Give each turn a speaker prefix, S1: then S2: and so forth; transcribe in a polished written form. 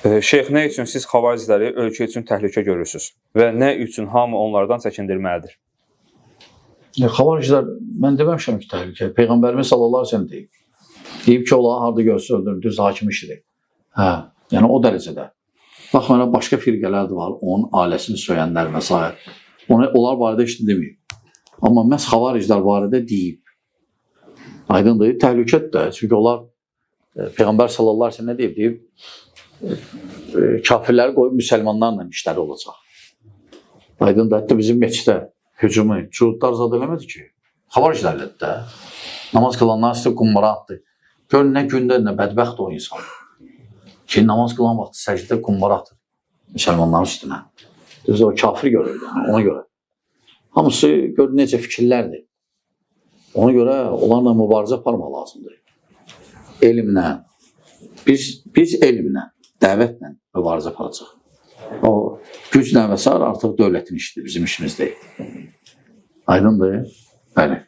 S1: Şeyx, nə üçün siz xavaricləri ölkə üçün təhlükə görürsünüz və nə üçün hamı onlardan çəkindirməlidir?
S2: Xavariclər, mən deməmişəm ki, təhlükə. Peyğəmbərimiz sallallahu əleyhi və səlləm deyib. Deyib ki, onları harda görsə öldürün, düz hakim işidir. Hə, yəni o dərəcədə. Bax, mənə başqa firqələr də var, onun ailəsini söyənlər və s. Onlar barədə heç nə deməyib. Amma məhz xavariclər barədə deyib. Aydındır, təhlükət də. Çünki onlar, Peyğəmbər sallallahu əleyhi və səlləm nə deyib? Deyib, kafirləri qoyub müsəlmanlarla işləri olacaq. Aydındır, hətta bizim meçdə hücumu, cuhudlar zad eləmədi ki. Xavariclərlədir də. Namaz qılanlar üstə qumbara atdı. Gör, nə gündə, nə bədbəxt o insan. Ki, namaz qılan vaxtı səcdə qumbara atır müsəlmanların üstünə. Düz o kafir görür, ona görə. Hamısı gör necə fikirlərdir. Ona görə onlarla mübarizə aparmaq lazımdır. Elmlə, biz elmlə, dəvətlə mübarizə aparacaq. O güclə və s. artıq dövlətin işidir, bizim işimiz deyil. Aydındır? Bəli.